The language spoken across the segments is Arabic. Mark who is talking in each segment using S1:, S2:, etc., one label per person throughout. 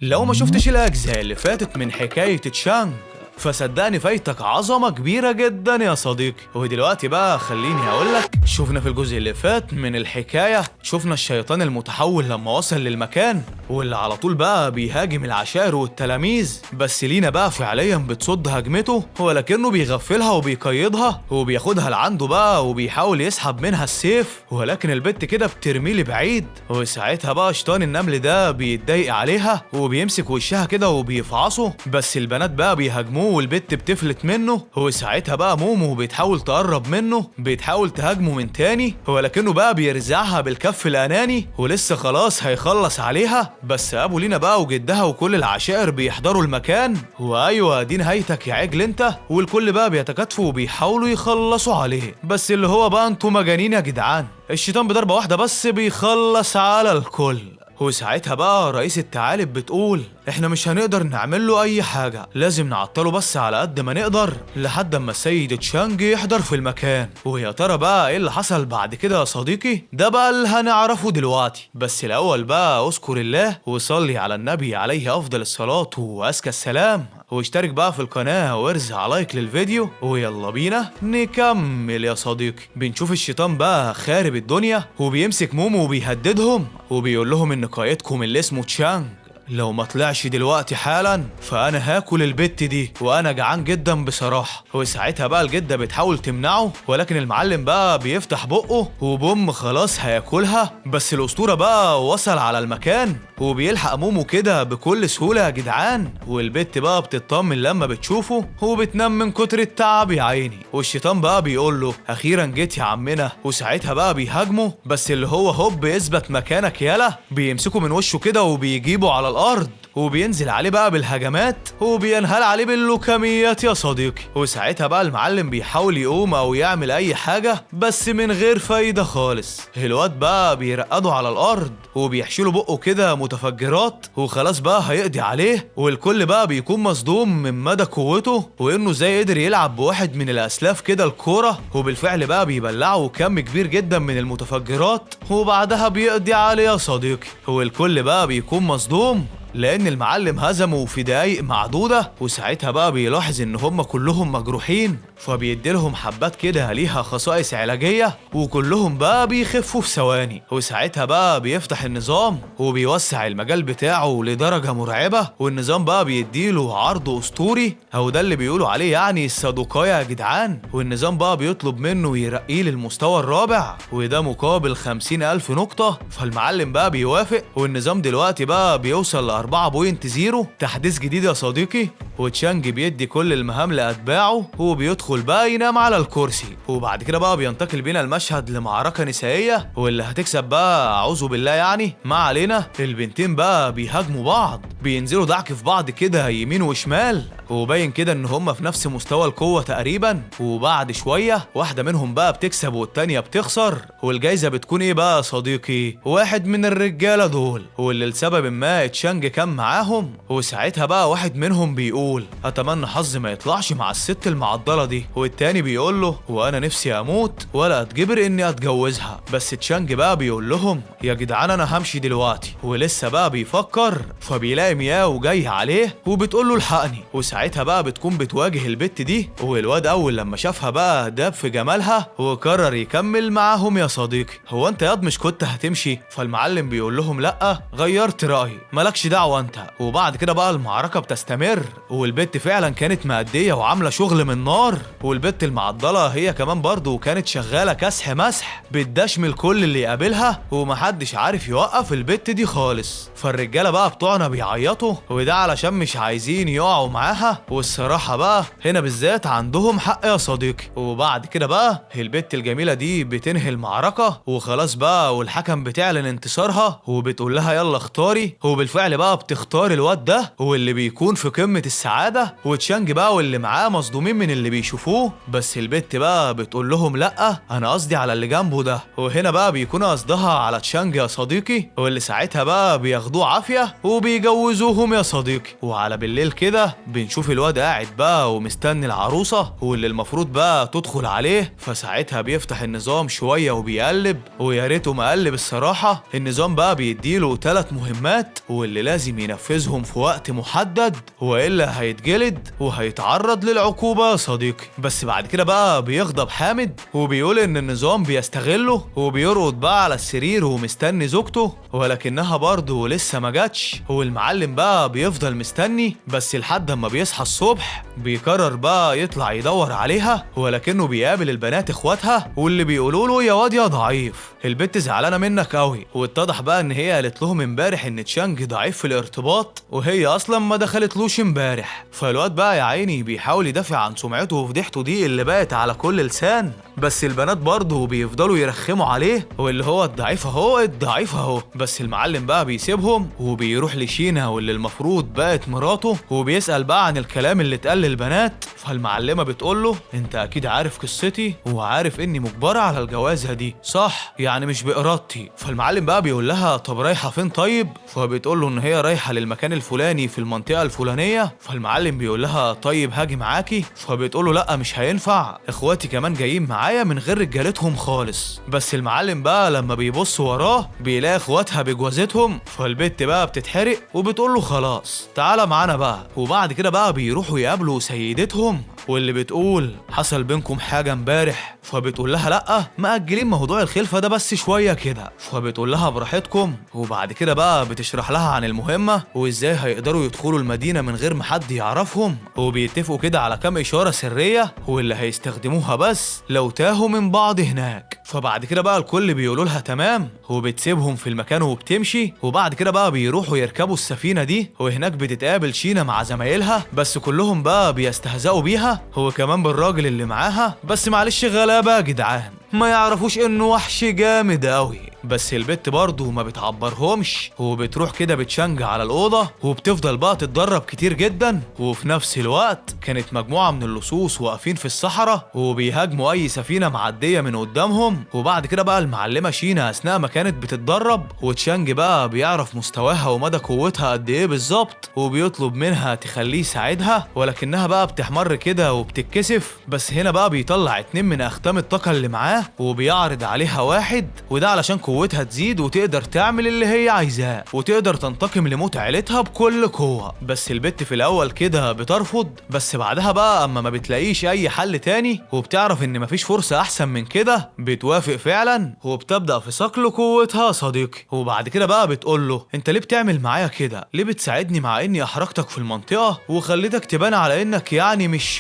S1: لو ما شفتش الأجزاء اللي فاتت من حكاية تشانج فصدقني فايتك عظمة كبيرة جدا يا صديقي. ودلوقتي بقى خليني هقولك، شفنا في الجزء اللي فات من الحكاية شفنا الشيطان المتحول لما وصل للمكان واللي على طول بقى بيهاجم العشائر والتلاميذ، بس لينا بقى فعليا بتصد هجمته ولكنه بيغفلها وبيقيدها وبياخدها لعنده بقى وبيحاول يسحب منها السيف، ولكن البت كده بترميه لبعيد. وساعتها بقى شيطان النمل ده بيتضايق عليها وبيمسك وشها كده وبيفعصه، بس البنات بقى بيهاجموه والبت بتفلت منه. وساعتها بقى مومو بتحاول تقرب منه، بتحاول تهاجمه من تاني ولكنه بقى بيرزعها بالكف الاناني ولسه خلاص هيخلص عليها، بس ابو لينا بقى وجدها وكل العشائر بيحضروا المكان. وايوه دي نهايتك يا عجل انت، والكل بقى بيتكاتفوا وبيحاولوا يخلصوا عليه، بس اللي هو بقى انتوا مجانين يا جدعان، الشيطان بضربة واحدة بس بيخلص على الكل. وساعتها بقى رئيس الثعالب بتقول احنا مش هنقدر نعمل له اي حاجة، لازم نعطله بس على قد ما نقدر لحد اما السيد تشانج يحضر في المكان. ويا ترى بقى ايه اللي حصل بعد كده يا صديقي؟ ده بقى اللي هنعرفه دلوقتي، بس الاول بقى اذكر الله وصلي على النبي عليه افضل الصلاة وازكى السلام، واشترك بقى في القناة وارزع لايك للفيديو، ويلا بينا نكمل يا صديقي. بنشوف الشيطان بقى خارب الدنيا وبيمسك مومو وبيهددهم وبيقول لهم ان قائدكم اللي اسمه تشانج لو ما طلعش دلوقتي حالا فانا هاكل البت دي وانا جعان جدا بصراحه. وساعتها بقى الجده بتحاول تمنعه ولكن المعلم بقى بيفتح بقه وبوم خلاص هياكلها، بس الاسطوره بقى وصل على المكان وبيلحق مومو كده بكل سهوله يا جدعان، والبت بقى بتطمن لما بتشوفه وبتنام من كتر التعب يا عيني. والشيطان بقى بيقول له اخيرا جيت يا عمنا، وساعتها بقى بيهاجمه بس اللي هو هوب اثبت مكانك يالا، بيمسكه من وشه كده وبيجيبه على الارض وبينزل عليه بقى بالهجمات وبينهال عليه باللوكاميات يا صديقي. وساعتها بقى المعلم بيحاول يقوم او يعمل اي حاجة بس من غير فايدة خالص. الواد بقى بيرقده على الارض وبيحشيله بقه كده متفجرات وخلاص بقى هيقضي عليه، والكل بقى بيكون مصدوم من مدى قوته وانه ازاي قدر يلعب بواحد من الاسلاف كده الكورة، وبالفعل بقى بيبلعه كم كبير جدا من المتفجرات وبعدها بيقضي عليه يا صديقي. والكل بقى بيكون مصدوم لأن المعلم هزمه في دقايق معدودة، وساعتها بقى بيلاحظ إن هم كلهم مجروحين فبيديلهم حبات كده ليها خصائص علاجية وكلهم بقى بيخفوا في ثواني. وساعتها بقى بيفتح النظام وبيوسع المجال بتاعه لدرجة مرعبة، والنظام بقى بيديله عرض أسطوري أو ده اللي بيقولوا عليه يعني السادوقايا يا جدعان، والنظام بقى بيطلب منه يرقيه للمستوى الرابع وده مقابل 50,000 نقطة. فالمعلم بقى بيوافق والنظام دلوقتي بقى بيوصل ل 4.0 تحديث جديد يا صديقي. وتشانج بيدي كل المهام لأتباعه وبيدخل بقى ينام على الكرسي، وبعد كده بقى بينتقل بينا المشهد لمعركة نسائية واللي هتكسب بقى أعوذ بالله يعني ما علينا. البنتين بقى بيهاجموا بعض، بينزلوا دعك في بعض كده يمين وشمال وباين كده ان هم في نفس مستوى القوة تقريبا، وبعد شوية واحدة منهم بقى بتكسب والتانية بتخسر، والجايزة بتكون ايه بقى يا صديقي؟ واحد من الرجالة دول واللي لسبب ما تشانج كان معاهم. وساعتها بقى واحد منهم بيقول اتمنى حظي ما يطلعش مع الست المعضلة دي، والتاني بيقول له وانا نفسي اموت ولا اتجبر اني اتجوزها. بس تشانج بقى بيقول لهم يا جدعان انا همشي دلوقتي، ولسه بقى بيفكر فبيلاقي مياو جاي عليه وبتقول له الحقني. وساعتها بقى بتكون بتواجه البت دي، والواد اول لما شافها بقى داب في جمالها وقرر يكمل معاهم يا صديقي. هو انت ياض مش كنت هتمشي؟ فالمعلم بيقول لهم لا غيرت رأيي مالكش دعوة انت. وبعد كده بقى المعركة بتستمر والبت فعلا كانت مأدية وعاملة شغل من نار، والبت المعضلة هي كمان برضو كانت شغالة كسح مسح بتدشمل كل اللي يقابلها ومحدش عارف يوقف البت دي خالص. فالرجالة بقى بتوعنا بيعيطوا وده علشان مش عايزين يقعوا معاها، والصراحة بقى هنا بالذات عندهم حق يا صديقي. وبعد كده بقى البت الجميلة دي بتنهي المعركة وخلاص بقى، والحكم بتعلن انتصارها وبتقول لها يلا اختاري، وبالفعل بقى بتختار الواد ده واللي بيكون في قمة السعادة، وتشانج بقى واللي معاه مصدومين من اللي بيشوفوه، بس البت بقى بتقول لهم لا انا قصدي على اللي جنبه ده. وهنا بقى بيكون قصدها على تشانج يا صديقي، واللي ساعتها بقى بياخدوه عافية وبيجوزوه ويجوزوهم يا صديقي. وعلى بالليل كده بنشوف الواد قاعد بقى ومستني العروسة واللي المفروض بقى تدخل عليه. فساعتها بيفتح النظام شوية وبيقلب، ويا ريته مقلب الصراحة. النظام بقى بيديله 3 مهمات واللي لازم ينفذهم في وقت محدد والا هيتجلد وهيتعرض للعقوبة يا صديقي. بس بعد كده بقى بيغضب حامد وبيقول ان النظام بيستغله، وبيرقد بقى على السرير ومستني زوجته ولكنها برضه لسه ما جاتش. والمعلم بقى بيفضل مستني بس لحد اما بيصحى الصبح بيقرر بقى يطلع يدور عليها، ولكنه بيقابل البنات اخواتها واللي بيقولوا له يا واد يا ضعيف البت زعلانه منك قوي. واتضح بقى ان هي قالت لهم امبارح ان تشانج ضعيف في الارتباط وهي اصلا ما دخلتلوش امبارح. فالواد بقى يا عيني بيحاول يدافع عن سمعته وفضيحته دي اللي بقت على كل لسان، بس البنات برضه بيفضلوا يرخموا عليه واللي هو الضعيف اهو الضعيف اهو. بس المعلم بقى بيسيبهم وبيروح لشينا واللي المفروض بقت مراته وبيسأل بقى عن الكلام اللي اتقال للبنات. فالمعلمة بتقول له انت اكيد عارف قصتي وعارف اني مجبرة على الجوازة دي صح؟ يعني مش بإرادتي. فالمعلم بقى بيقول لها طب رايحة فين طيب؟ فبتقول له ان هي رايحة للمكان الفلاني في المنطقة الفلانية. فالمعلم بيقول لها طيب هاجي معاكي؟ فبتقول له لا مش هينفع، اخواتي كمان جايين معايا من غير رجالتهم خالص. بس المعلم بقى لما بيبص وراه بيلاقي اخواتها بجوازتهم. فالبت بقى بتتحرق وبتقول له خلاص تعالى معانا بقى. وبعد كده بقى بيروحوا يقابلوا سيدتهم واللي بتقول حصل بينكم حاجة امبارح. فبتقول لها لأ مأجلين موضوع الخلفة ده بس شوية كده. فبتقول لها براحتكم. وبعد كده بقى بتشرح لها عن المهمة وازاي هيقدروا يدخلوا المدينة من غير ما حد يعرفهم، وبيتفقوا كده على كام إشارة سرية واللي هيستخدموها بس لو تاهوا من بعض هناك. فبعد كده بقى الكل بيقولوا لها تمام وبتسيبهم في المكان وبتمشي. وبعد كده بقى بيروحوا يركبوا السفينة دي وهناك بتتقابل شينا مع زمايلها بس كلهم بقى بيستهزئوا بيها هو كمان بالراجل اللي معاها. بس معلش غلابة يا جدعان ما يعرفوش انه وحش جامد قوي. بس البت برضه ما بتعبرهمش وبتروح كده بتشنج على الأوضة وبتفضل بقى تتدرب كتير جدا. وفي نفس الوقت كانت مجموعة من اللصوص واقفين في الصحراء وبيهاجموا أي سفينة معدية من قدامهم. وبعد كده بقى المعلمة شينا أثناء ما كانت بتتدرب وتشانج بقى بيعرف مستواها ومدى قوتها قد إيه بالظبط وبيطلب منها تخليه يساعدها، ولكنها بقى بتحمر كده وبتتكسف. بس هنا بقى بيطلع 2 من أختام الطاقة اللي معاه وبيعرض عليها واحد، وده علشان قوتها تزيد وتقدر تعمل اللي هي عايزاه وتقدر تنتقم لموت عيلتها بكل قوة. بس البت في الأول كده بترفض، بس بعدها بقى أما ما بتلاقيش أي حل تاني وبتعرف إن مفيش فرصة أحسن من كده بتوافق فعلا وبتبدأ في صقل قوتها صديقي. وبعد كده بقى بتقول له أنت ليه بتعمل معايا كده؟ ليه بتساعدني مع إني أحرجتك في المنطقة وخليتك تبان على إنك يعني مش.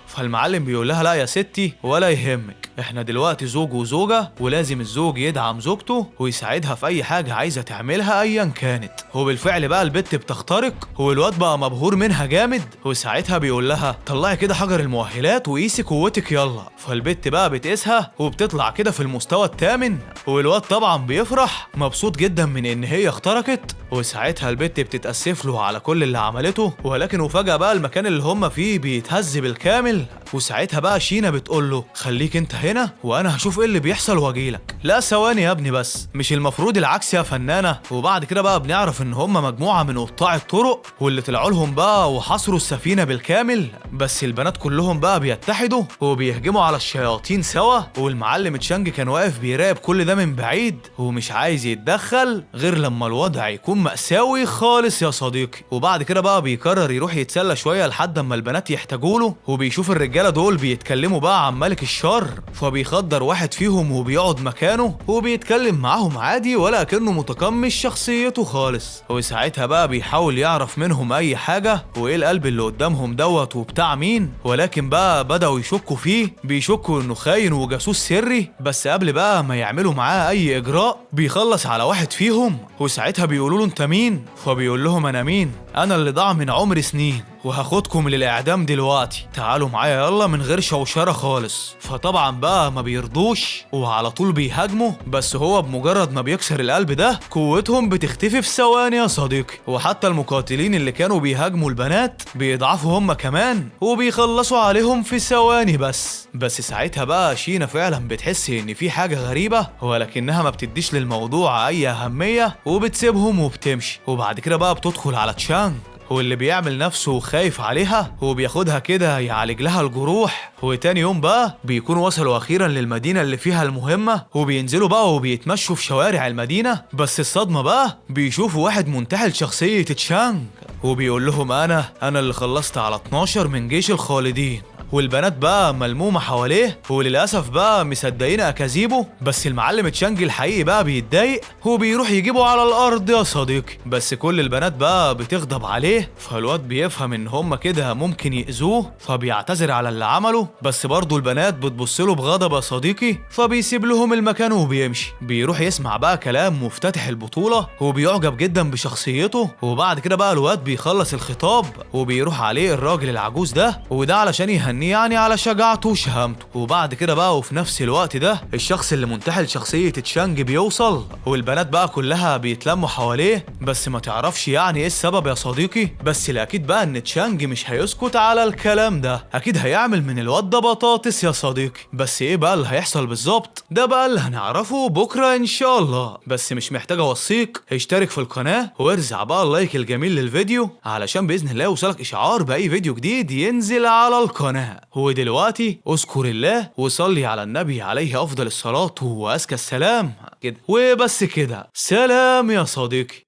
S1: فالمعلم بيقول لها لا يا ستي ولا يهمك، احنا دلوقتي زوج وزوجة ولازم الزوج يدعم زوجته ويساعدها في اي حاجة عايزة تعملها ايا كانت. وبالفعل بقى البت بتخترق والواد بقى مبهور منها جامد. وساعتها بيقول لها طلعي كده حجر المؤهلات وقيسي قوتك يلا. فالبت بقى بتقيسها وبتطلع كده في المستوى الثامن. والواد طبعا بيفرح مبسوط جدا من ان هي اخترقت. وساعتها البت بتتأسف له على كل اللي عملته، ولكن وفجأة بقى المكان اللي هم فيه بيتهز بالكامل. وساعتها بقى شينا بتقول له خليك انت هنا وانا هشوف ايه اللي بيحصل واجيلك. لا ثواني يا ابني بس مش المفروض العكس يا فنانة؟ وبعد كده بقى بنعرف ان هم مجموعة من قطاع الطرق واللي طلعوا لهم بقى وحصروا السفينة بالكامل. بس البنات كلهم بقى بيتحدوا وبيهجموا على الشياطين سوا. والمعلم تشانج كان واقف بيراقب كل ده من بعيد ومش عايز يتدخل غير لما الوضع يكون مأساوي خالص يا صديقي. وبعد كده بقى بيقرر يروح يتسلى شوية لحد اما البنات يحتاجوا له، وبيشوف الرجالة دول بيتكلموا بقى عن ملك الشر. فبيخدر واحد فيهم وبيقعد مكانه وبيتكلم معاهم عادي ولا كأنه متقمص شخصيته خالص. وساعتها بقى بيحاول يعرف منهم اي حاجة وايه القلب اللي قدامهم دوت وبتاع مين. ولكن بقى بدأوا يشكوا فيه، بيشكوا انه خاين وجاسوس سري. بس قبل بقى ما يعملوا معاه اي اجراء بيخلص على واحد فيهم. وساعتها بيقولوا له انت مين؟ فبيقول لهم انا مين؟ انا اللي ضاع من عمر سنين وهاخدكم للاعدام دلوقتي، تعالوا معايا يلا من غير شوشره خالص. فطبعا بقى ما بيرضوش وعلى طول بيهاجموا، بس هو بمجرد ما بيكسر القلب ده قوتهم بتختفي في ثواني يا صديقي. وحتى المقاتلين اللي كانوا بيهاجموا البنات بيضعفوا هم كمان وبيخلصوا عليهم في ثواني بس ساعتها بقى شينا فعلا بتحس ان في حاجه غريبه، ولكنها ما بتديش للموضوع اي اهميه وبتسيبهم وبتمشي. وبعد كده بقى بتدخل على تشانج واللي بيعمل نفسه خايف عليها وبياخدها كده يعالج لها الجروح. وتاني يوم بقى بيكونوا وصلوا اخيرا للمدينه اللي فيها المهمه، وبينزلوا بقى وبيتمشوا في شوارع المدينه. بس الصدمه بقى بيشوفوا واحد منتحل شخصيه تشانج وبيقول لهم انا اللي خلصت على 12 من جيش الخالدين. والبنات بقى ملمومه حواليه وللاسف بقى مصدقين اكاذيبه. بس المعلم تشانج الحقيقي بقى بيتضايق وبيروح يجيبه على الارض يا صديقي. بس كل البنات بقى بتغضب عليه، فالواد بيفهم ان هما كده ممكن يأذوه فبيعتذر على اللي عمله. بس برضه البنات بتبصله بغضب يا صديقي، فبيسيب لهم المكان وبيمشي. بيروح يسمع بقى كلام مفتتح البطوله وبيعجب جدا بشخصيته. وبعد كده بقى الواد بيخلص الخطاب وبيروح عليه الراجل العجوز ده، وده علشان يهنيه يعني على شجاعته وشهامته. وبعد كده بقى وفي نفس الوقت ده الشخص اللي منتحل شخصية تشانج بيوصل، والبنات بقى كلها بيتلموا حواليه. بس ما تعرفش يعني ايه السبب يا صديقي، بس الاكيد بقى ان تشانج مش هيسكت على الكلام ده، اكيد هيعمل من الواد ده بطاطس يا صديقي. بس ايه بقى اللي هيحصل بالظبط ده بقى اللي هنعرفه بكره ان شاء الله. بس مش محتاج اوصيك اشترك في القناة وارزع بقى اللايك الجميل للفيديو علشان باذن الله يوصلك اشعار باي فيديو جديد ينزل على القناة. ودلوقتي اذكر الله وصلي على النبي عليه افضل الصلاة وازكى السلام كده وبس كده. سلام يا صديقي.